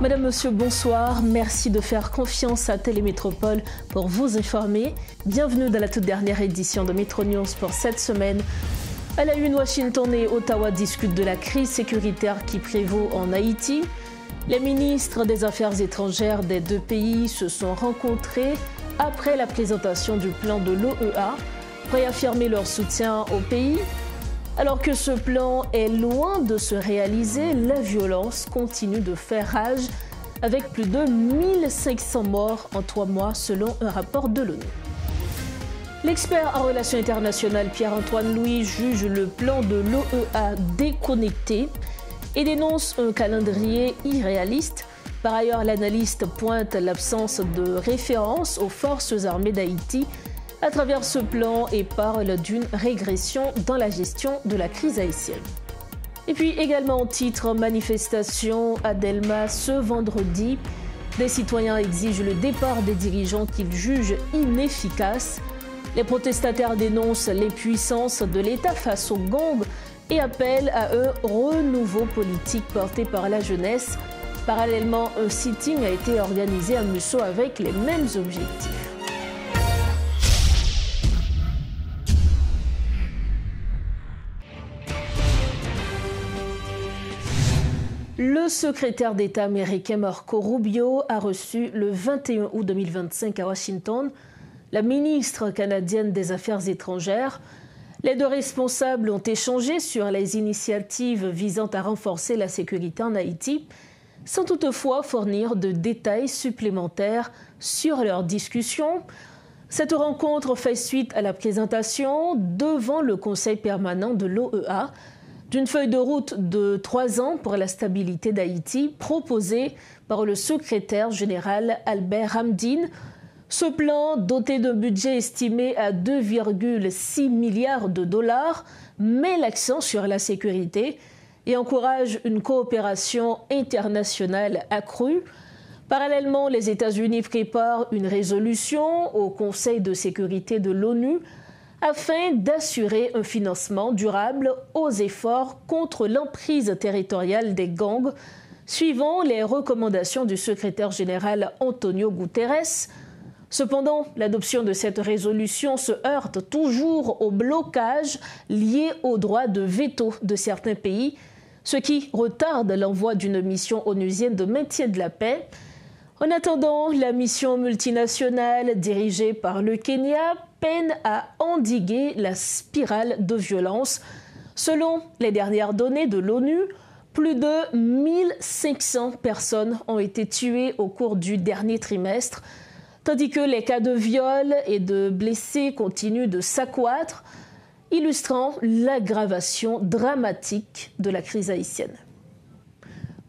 Madame, Monsieur, bonsoir. Merci de faire confiance à Télémétropole pour vous informer. Bienvenue dans la toute dernière édition de Métro News pour cette semaine. À la une, Washington et Ottawa discutent de la crise sécuritaire qui prévaut en Haïti. Les ministres des Affaires étrangères des deux pays se sont rencontrés après la présentation du plan de l'OEA pour réaffirmer leur soutien au pays. Alors que ce plan est loin de se réaliser, la violence continue de faire rage avec plus de 1500 morts en 3 mois selon un rapport de l'ONU. L'expert en relations internationales Pierre-Antoine Louis juge le plan de l'OEA déconnecté et dénonce un calendrier irréaliste. Par ailleurs, l'analyste pointe l'absence de référence aux forces armées d'Haïti à travers ce plan et parle d'une régression dans la gestion de la crise haïtienne. Et puis également en titre, manifestation à Delma ce vendredi. Des citoyens exigent le départ des dirigeants qu'ils jugent inefficaces. Les protestataires dénoncent les puissances de l'État face aux gangs et appellent à un renouveau politique porté par la jeunesse. Parallèlement, un sitting a été organisé à Musso avec les mêmes objectifs. Le secrétaire d'État américain Marco Rubio a reçu le 21 août 2025 à Washington la ministre canadienne des Affaires étrangères. Les deux responsables ont échangé sur les initiatives visant à renforcer la sécurité en Haïti, sans toutefois fournir de détails supplémentaires sur leurs discussions. Cette rencontre fait suite à la présentation devant le Conseil permanent de l'OEA d'une feuille de route de 3 ans pour la stabilité d'Haïti proposée par le secrétaire général Albert Hamdine. Ce plan, doté d'un budget estimé à 2,6 milliards de dollars, met l'accent sur la sécurité et encourage une coopération internationale accrue. Parallèlement, les États-Unis préparent une résolution au Conseil de sécurité de l'ONU afin d'assurer un financement durable aux efforts contre l'emprise territoriale des gangs, suivant les recommandations du secrétaire général Antonio Guterres. Cependant, l'adoption de cette résolution se heurte toujours au blocage lié au droit de veto de certains pays, ce qui retarde l'envoi d'une mission onusienne de maintien de la paix. En attendant, la mission multinationale dirigée par le Kenya peine à endiguer la spirale de violence. Selon les dernières données de l'ONU, plus de 1500 personnes ont été tuées au cours du dernier trimestre, tandis que les cas de viol et de blessés continuent de s'accroître, illustrant l'aggravation dramatique de la crise haïtienne.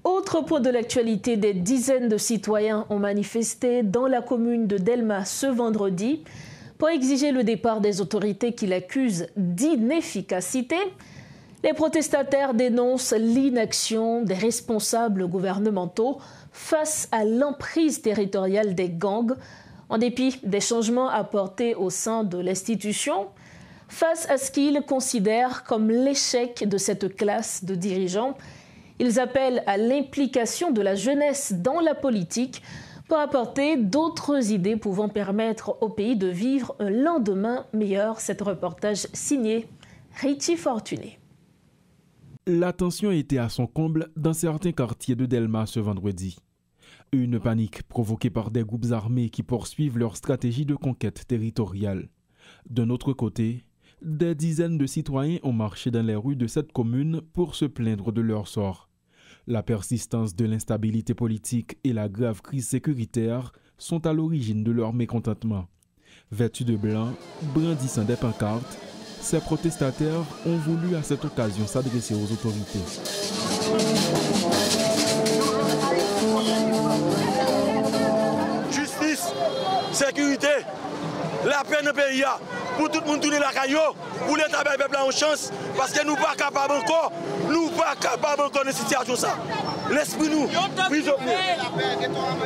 Autre point de l'actualité, des dizaines de citoyens ont manifesté dans la commune de Delma ce vendredi pour exiger le départ des autorités qui l'accusent d'inefficacité. Les protestataires dénoncent l'inaction des responsables gouvernementaux face à l'emprise territoriale des gangs, en dépit des changements apportés au sein de l'institution, face à ce qu'ils considèrent comme l'échec de cette classe de dirigeants. Ils appellent à l'implication de la jeunesse dans la politique pour apporter d'autres idées pouvant permettre au pays de vivre un lendemain meilleur. Cet reportage signé Richie Fortuné. La tension était à son comble dans certains quartiers de Delma ce vendredi. Une panique provoquée par des groupes armés qui poursuivent leur stratégie de conquête territoriale. D'un autre côté, des dizaines de citoyens ont marché dans les rues de cette commune pour se plaindre de leur sort. La persistance de l'instabilité politique et la grave crise sécuritaire sont à l'origine de leur mécontentement. Vêtus de blanc, brandissant des pancartes, ces protestataires ont voulu à cette occasion s'adresser aux autorités. Justice, sécurité, la paix dans le pays, pour tout le monde tourner la caillou, pour l'État de peuple en chance, parce que nous ne sommes pas capables encore, de cette situation. L'esprit nous, prisonniers,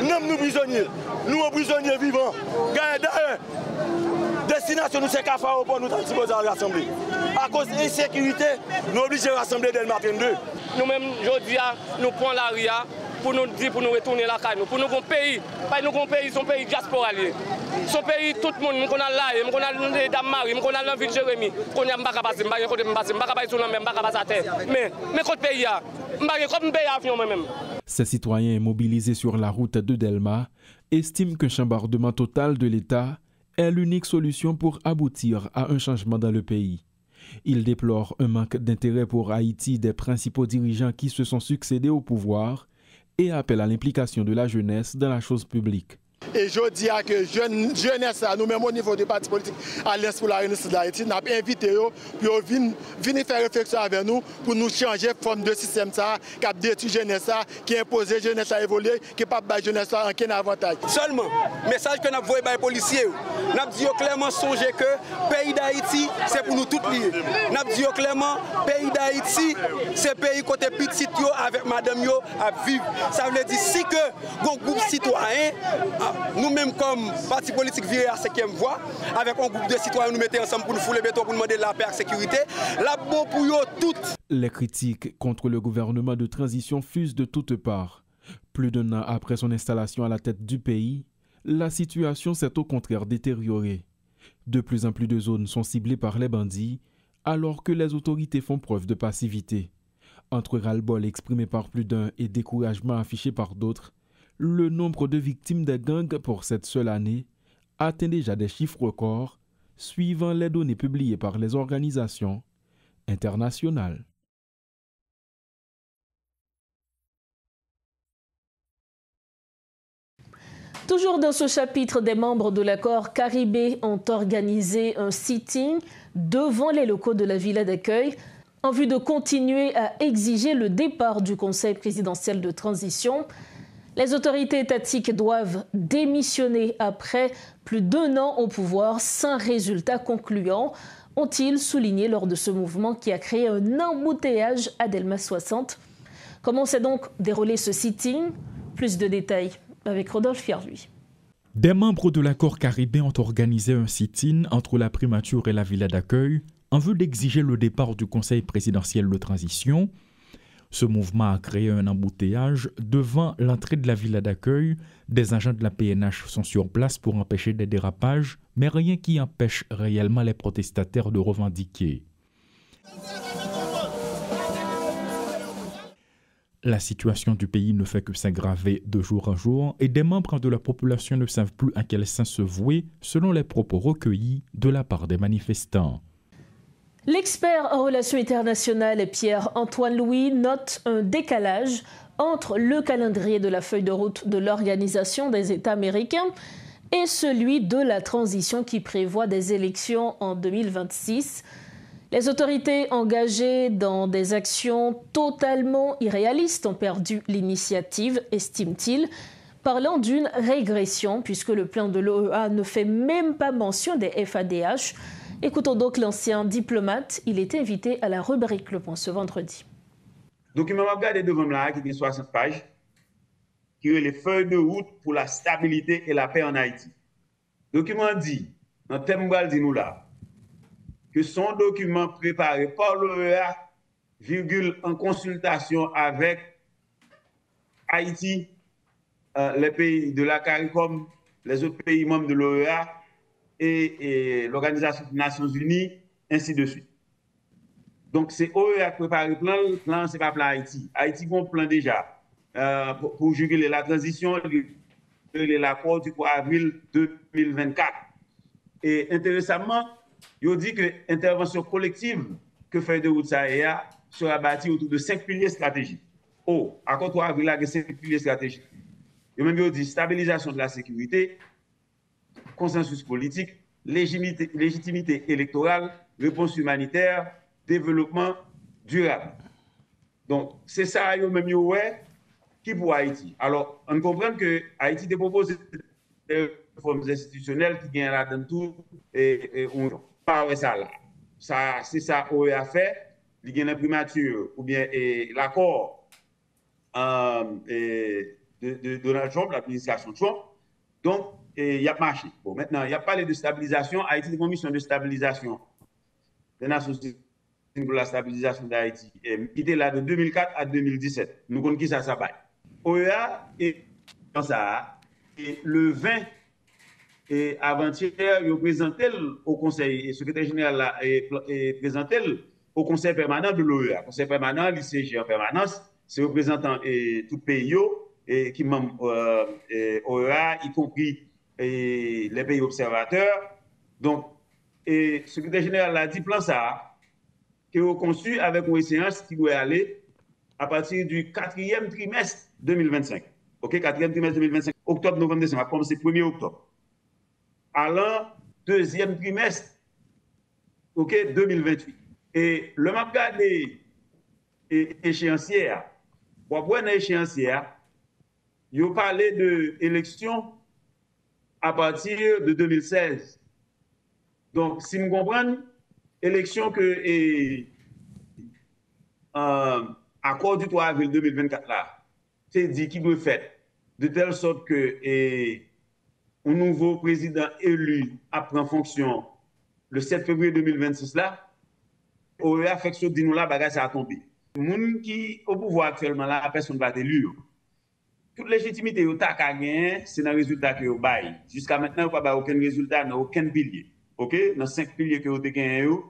nous prisonniers, nous prisonniers vivants. D'ailleurs, destination nous c'est qu'à faire au port, nous sommes supposés rassembler. À cause de l'insécurité, nous sommes obligés de rassembler dès le matin 2. Nous-mêmes, aujourd'hui, nous prenons la rue pour nous dire, pour nous retourner la caille, pour nous un pays, pas nous un pays, son pays diaspora. Son pays, tout le monde, on a là, on a Dame Marie, on a l'envie de Jérémy, on a Mbaka Bassi, Mbaka Bassi, Mbaka Bassi, Mbaka Bassi à terre. Mais côté pays, Mbaka comme pays avion même. Ces citoyens mobilisés sur la route de Delma estiment qu'un chambardement total de l'État est l'unique solution pour aboutir à un changement dans le pays. Ils déplorent un manque d'intérêt pour Haïti des principaux dirigeants qui se sont succédés au pouvoir et appellent à l'implication de la jeunesse dans la chose publique. Et je dis à que jeunesse, nous-mêmes au niveau des partis politiques, Alliance pour la Renaissance d'Haïti, nous avons invité eux pour venir faire réflexion avec nous pour nous changer la forme de système qui a détruit la jeunesse, qui impose la jeunesse à évoluer, qui n'a pas de jeunesse en aucun avantage. Seulement, le message que nous avons envoyé aux policiers, nous avons dit clairement songer que le pays d'Haïti, c'est pour nous tous liés. Nous avons dit clairement, le pays d'Haïti, c'est le pays côté petit avec madame yo à vivre. Ça veut dire si que un groupe citoyen, nous-mêmes comme parti politique viré à 5e voie, avec un groupe de citoyens, nous mettons ensemble pour nous fouler béton, pour demander la paix et la sécurité. Là, bon pour eux toutes. Les critiques contre le gouvernement de transition fusent de toutes parts. Plus d'un an après son installation à la tête du pays, la situation s'est au contraire détériorée. De plus en plus de zones sont ciblées par les bandits, alors que les autorités font preuve de passivité. Entre ras-le-bol exprimé par plus d'un et découragement affiché par d'autres, le nombre de victimes des gangs pour cette seule année atteint déjà des chiffres records, suivant les données publiées par les organisations internationales. Toujours dans ce chapitre, des membres de l'accord Caribé ont organisé un sitting devant les locaux de la villa d'accueil en vue de continuer à exiger le départ du Conseil présidentiel de transition. Les autorités étatiques doivent démissionner après plus d'1 an au pouvoir sans résultat concluant, ont-ils souligné lors de ce mouvement qui a créé un embouteillage à Delma 60. Comment s'est donc déroulé ce sitting? Plus de détails avec Rodolphe Fierluy. Des membres de l'accord Caribé ont organisé un sit-in entre la primature et la villa d'accueil en vue d'exiger le départ du Conseil présidentiel de transition. Ce mouvement a créé un embouteillage devant l'entrée de la villa d'accueil. Des agents de la PNH sont sur place pour empêcher des dérapages, mais rien qui empêche réellement les protestataires de revendiquer. La situation du pays ne fait que s'aggraver de jour en jour et des membres de la population ne savent plus à quel sens se vouer, selon les propos recueillis de la part des manifestants. L'expert en relations internationales Pierre-Antoine Louis note un décalage entre le calendrier de la feuille de route de l'Organisation des États américains et celui de la transition qui prévoit des élections en 2026. Les autorités engagées dans des actions totalement irréalistes ont perdu l'initiative, estime-t-il, parlant d'une régression puisque le plan de l'OEA ne fait même pas mention des FADH. Écoutons donc l'ancien diplomate. Il était invité à la rubrique Le Point ce vendredi. Document m'a regardé devant moi qui a 60 pages, qui est les feuilles de route pour la stabilité et la paix en Haïti. Document dit, dans le thème dit nous là, que son document préparé par l'OEA, en consultation avec Haïti, les pays de la CARICOM, les autres pays membres de l'OEA, et l'Organisation des Nations Unies, ainsi de suite. Donc, c'est OEA qui prépare le plan, c'est pas plan Haïti. Haïti a un plan déjà pour juguler la transition, l'accord du 3 avril 2024. Et intéressamment, il dit que l'intervention collective que fait de route SAEA sera bâtie autour de 5 piliers stratégiques. Accord 3 avril, il y a 5 piliers stratégiques. Et même, il dit stabilisation de la sécurité, consensus politique, légitimité électorale, réponse humanitaire, développement durable. Donc, c'est ça, même, qui pour Haïti. Alors, on comprend que Haïti dépropose des réformes institutionnelles qui viennent là dans tout, et on parle de ça là. C'est ça OEA fait, il y a une primature, ou bien l'accord de Donald Trump, l'administration Trump. Donc, il y a marché. Bon, maintenant, il y a parlé de stabilisation. Haïti a une mission de stabilisation des Nations Unies pour la stabilisation d'Haïti. Qui était là de 2004 à 2017. Nous connaissons qui ça va. OEA et dans ça, et le 20 et avant-hier, il présenté au Conseil, le secrétaire général là, et présenté au Conseil permanent de l'OEA. Conseil permanent, l'ICG en permanence, c'est représentant tout pays et qui membre OEA, y compris les pays observateurs. Donc, le secrétaire général a dit plan ça, qui est conçu avec une séance qui doit aller à partir du 4e trimestre 2025. OK, 4e trimestre 2025, octobre, novembre, décembre, comme c'est 1er octobre. Allant 2e trimestre, OK, 2028. Et le map gardé échéancière, pour voir l'échéancière, il a parlé de élection à partir de 2016. Donc, si vous comprenez, élection que accord du 3 avril 2024 là, c'est dit qu'il doit faire de telle sorte que un nouveau président élu prend fonction le 7 février 2026 là, OEA fait que ce dit nous là, bagage ça a tombé. Les gens qui au pouvoir actuellement là, personne ne va être élu. Toute légitimité au TAC a gagné, c'est dans le résultat que vous bail. Jusqu'à maintenant, vous n'avez pas aucun résultat dans aucun pilier. OK? Dans 5 piliers que vous avez gagné, vous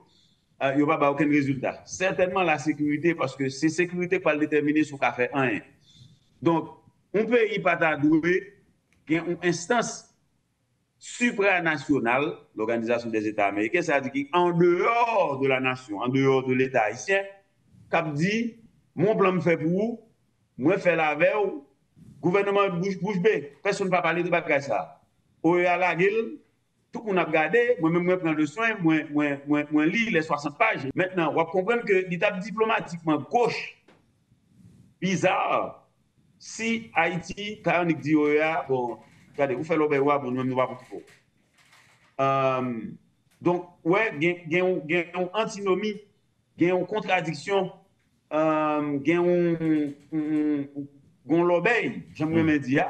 n'avez pas aucun résultat. Certainement la sécurité, parce que c'est sécurité qui va le déterminer sur ce fait un. Donc, on peut y pas doué qu'il y a une instance supranationale, l'Organisation des États américains, ça veut dire qu'en dehors de la nation, en dehors de l'État haïtien, qui dit, mon plan me fait pour vous, moi je fais la veille, gouvernement bouche bée, personne ne va parler de bagage ça. OEA la gueule, tout le monde a regardé, moi-même je prends le soin, moi lis les 60 pages. Maintenant, on va comprendre que l'étape diplomatiquement gauche, bizarre, si Haïti, quand on dit OEA, bon, regardez, vous faites l'obéwa, bon, nous ne va pas. Donc, ouais, il y a une antinomie, il y a une contradiction, il y a une l'obéi, j'aimerais me dire,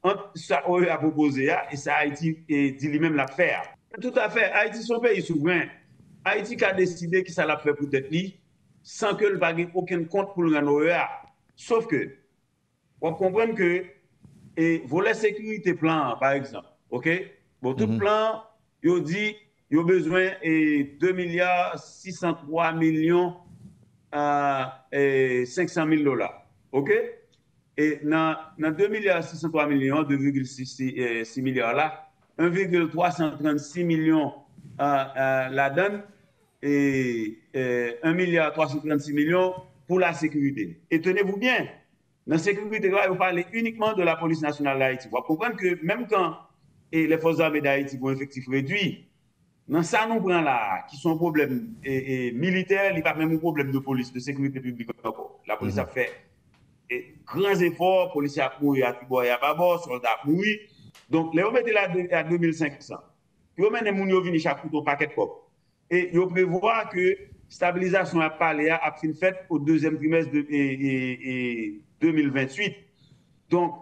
entre ça OEA proposé et ça Haïti dit lui-même la faire. Tout à fait, Haïti son pays souverain. Haïti qui a décidé que ça l'a fait pour être lui, sans que le n'ait aucun compte pour le OEA. Sauf que, on comprend que volet sécurité plan, par exemple, OK? Bon, tout plan, il dit il y a besoin de 2 milliards 603 millions 500 000 dollars. OK? Et dans 2 milliards 603 millions, 2,6 milliards là, 1,336 millions la donne et 1 milliard 336 millions pour la sécurité. Et tenez-vous bien, dans la sécurité, vous parlez uniquement de la police nationale d'Haïti. Vous comprenez que même quand les forces armées d'Haïti vont effectif réduit, dans ça, nous prenons là, qui sont problèmes militaires, il n'y a pas même un problème de police, de sécurité publique encore. La police a fait grands efforts, les policiers ont mouru à Tiboy et à Babor, soldats ont mouru. Donc, les hommes étaient là à 2500. Ils ont mené les gens venir chaque coup au paquet de cop. Et ils prévoient que stabilisation à parler a fin faite au 2e trimestre de 2028. Donc,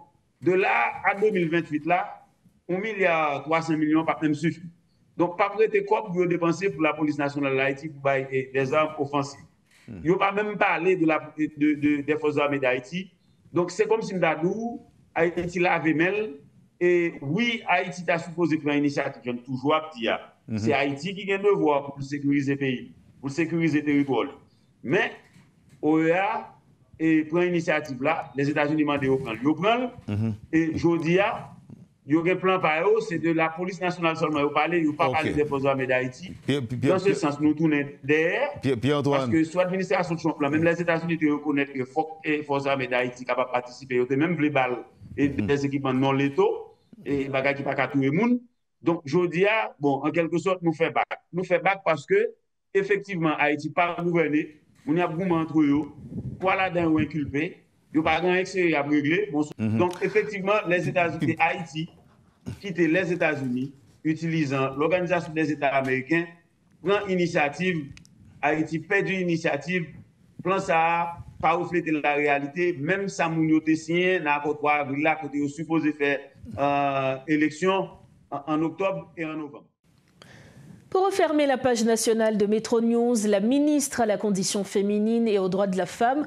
de là à 2028, là, 1 milliard 300 millions par même suffit. Donc, pas prêter quoi pour dépenser pour la police nationale d'Haïti pour des armes offensives. Ils n'ont pas même parlé des forces armées d'Haïti. Donc, c'est comme si Ndadou, Haïti l'avait mêlé. Et oui, Haïti a supposé prendre une initiative, j'aime toujours dire. C'est Haïti qui a un devoir pour sécuriser le pays, pour sécuriser le territoire. Mais, OEA prend une initiative là, les États-Unis demandent de prendre. Ils prennent, et je dis, il y a un plan par eux, c'est de la police nationale seulement. Ils ne pas parler des forces armées d'Haïti. Dans ce sens, nous tournons derrière. Parce que soit l'administration de Trump, même les États-Unis reconnaissent que les forces armées d'Haïti sont capables de participer. Ils ont même les balles et des équipements non létaux. Et des bagages qui ne sont pas tout le monde. Donc, je dis, bon, en quelque sorte, nous faisons bac. Nous faisons bac parce que, effectivement, Haïti pas gouverné. On y a beaucoup entre eux. Quoi là-dedans, ou inculpé. Il n'y a pas grand excès à régler. Bon, donc, effectivement, les États-Unis, Haïti, quitter les États-Unis, utilisant l'Organisation des États américains, prend initiative, Haïti perd une initiative, plan ça, pas refléter la réalité, même ça mounioté signé, dans le 3 avril, là, côté supposé faire élection en octobre et en novembre. Pour refermer la page nationale de Métro News, la ministre à la condition féminine et aux droits de la femme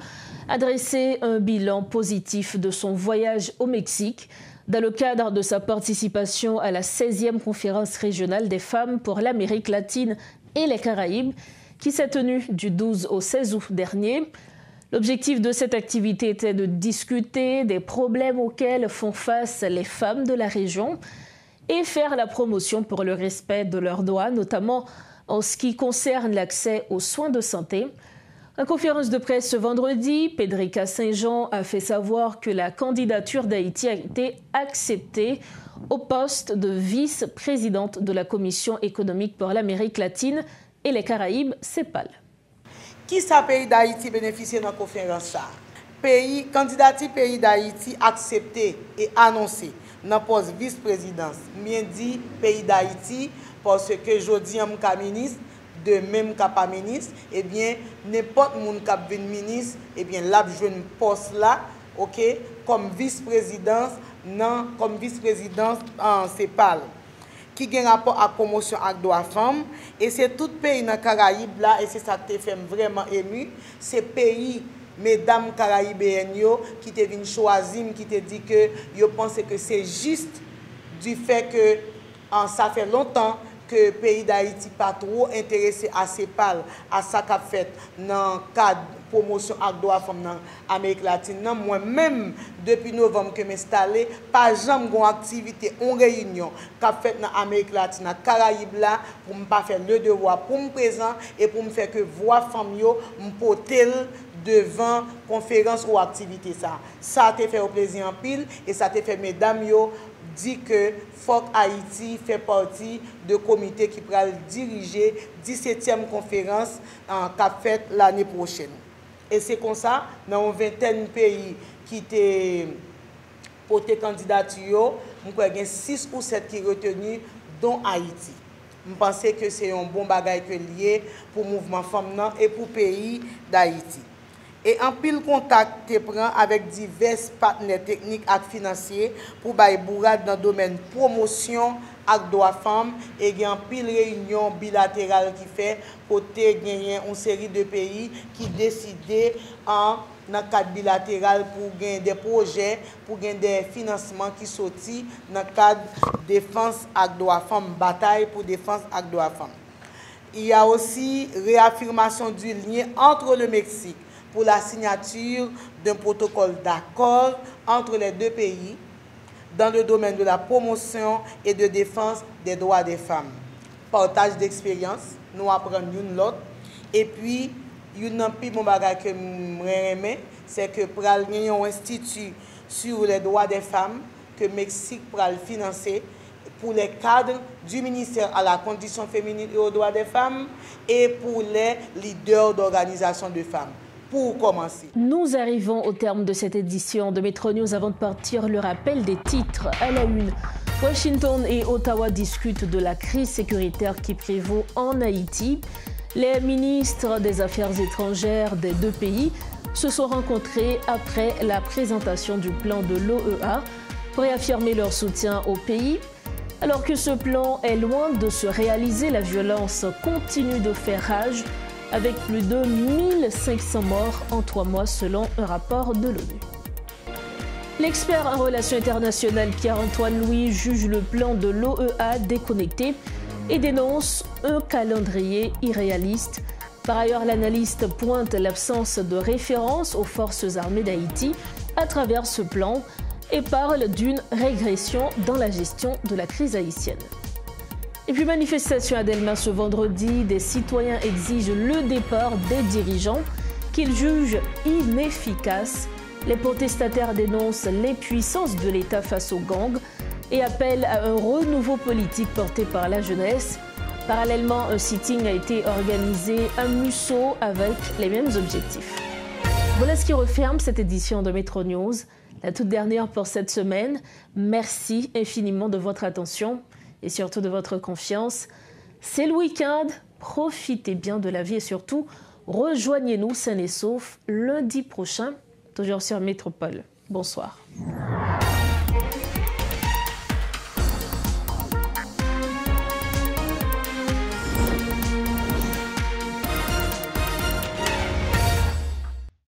a dressé un bilan positif de son voyage au Mexique dans le cadre de sa participation à la 16e conférence régionale des femmes pour l'Amérique latine et les Caraïbes qui s'est tenue du 12 au 16 août dernier. L'objectif de cette activité était de discuter des problèmes auxquels font face les femmes de la région et faire la promotion pour le respect de leurs droits, notamment en ce qui concerne l'accès aux soins de santé. En conférence de presse ce vendredi, Pedrika Saint-Jean a fait savoir que la candidature d'Haïti a été acceptée au poste de vice-présidente de la Commission économique pour l'Amérique latine et les Caraïbes, CEPAL. Qui sa pays d'Haïti bénéficie de la conférence? Candidature pays d'Haïti accepté et annoncé dans le poste vice-présidence. Bien dit pays d'Haïti parce que je dis à mon ministre, de même qu'à pas ministre, eh bien, n'importe qui qui vient ministre, eh bien, là, je un poste là, ok, comme vice-présidence, non, comme vice-présidence en CEPAL, qui a un rapport à la promotion à droits femmes, et c'est tout pays dans les Caraïbes là, et c'est ça qui fait vraiment ému, c'est pays, mesdames caraïbéennes, qui te viennent choisir, qui te dit que, yo pense que c'est juste du fait que, ça fait longtemps, que le pays d'Haïti pas trop intéressé à CEPAL, à ça qu'a fait dans le cadre de promotion à droits femmes dans l'Amérique latine. Moi-même, depuis novembre que je m'installe, pas jamais une activité, une réunion qu'a fait dans l'Amérique latine, dans les Caraïbes là, pour ne pas faire le devoir, pour me présenter et pour me faire que voix femmes me porter devant conférence ou activité ça. Ça te fait au plaisir en pile et ça te fait mesdames dit que FOC Haïti fait partie de comité qui pourra diriger 17e conférence qu'a fait l'année prochaine. Et c'est comme ça, dans une vingtaine de pays qui ont porté candidature, nous avons 6 ou 7 qui sont retenus, dont Haïti. Je pense que c'est un bon bagage lié pour le mouvement féminin et pour le pays d'Haïti. Et en pile contact te prend avec divers partenaires techniques et financiers pour bailler bourrade dans le domaine promotion et droits femmes et en pile réunion bilatérale qui fait côté gagner une série de pays qui décident en dans le cadre bilatéral pour gagner des projets, pour gagner des financements qui sortent dans le cadre défense et droits femmes, bataille pour défense et droits femmes. Il y a aussi réaffirmation du lien entre le Mexique pour la signature d'un protocole d'accord entre les deux pays dans le domaine de la promotion et de défense des droits des femmes. Partage d'expérience, nous apprenons l'une l'autre. Et puis, une plus bon bagage que je c'est que pour aller un institut sur les droits des femmes que le Mexique pourra financer pour les cadres du ministère à la condition féminine et aux droits des femmes et pour les leaders d'organisations de femmes. Pour commencer. Nous arrivons au terme de cette édition de Métro News. Avant de partir, le rappel des titres à la une. Washington et Ottawa discutent de la crise sécuritaire qui prévaut en Haïti. Les ministres des Affaires étrangères des deux pays se sont rencontrés après la présentation du plan de l'OEA pour réaffirmer leur soutien au pays. Alors que ce plan est loin de se réaliser, la violence continue de faire rage, avec plus de 1500 morts en 3 mois selon un rapport de l'ONU. L'expert en relations internationales Pierre-Antoine Louis juge le plan de l'OEA déconnecté et dénonce un calendrier irréaliste. Par ailleurs, l'analyste pointe l'absence de référence aux forces armées d'Haïti à travers ce plan et parle d'une régression dans la gestion de la crise haïtienne. Et puis manifestation à Delma ce vendredi, des citoyens exigent le départ des dirigeants qu'ils jugent inefficaces. Les protestataires dénoncent l'impuissance de l'État face aux gangs et appellent à un renouveau politique porté par la jeunesse. Parallèlement, un sitting a été organisé à Musso avec les mêmes objectifs. Voilà ce qui referme cette édition de Métro News, la toute dernière pour cette semaine. Merci infiniment de votre attention et surtout de votre confiance. C'est le week-end, profitez bien de la vie et surtout, rejoignez-nous sains et saufs lundi prochain, toujours sur Métropole. Bonsoir.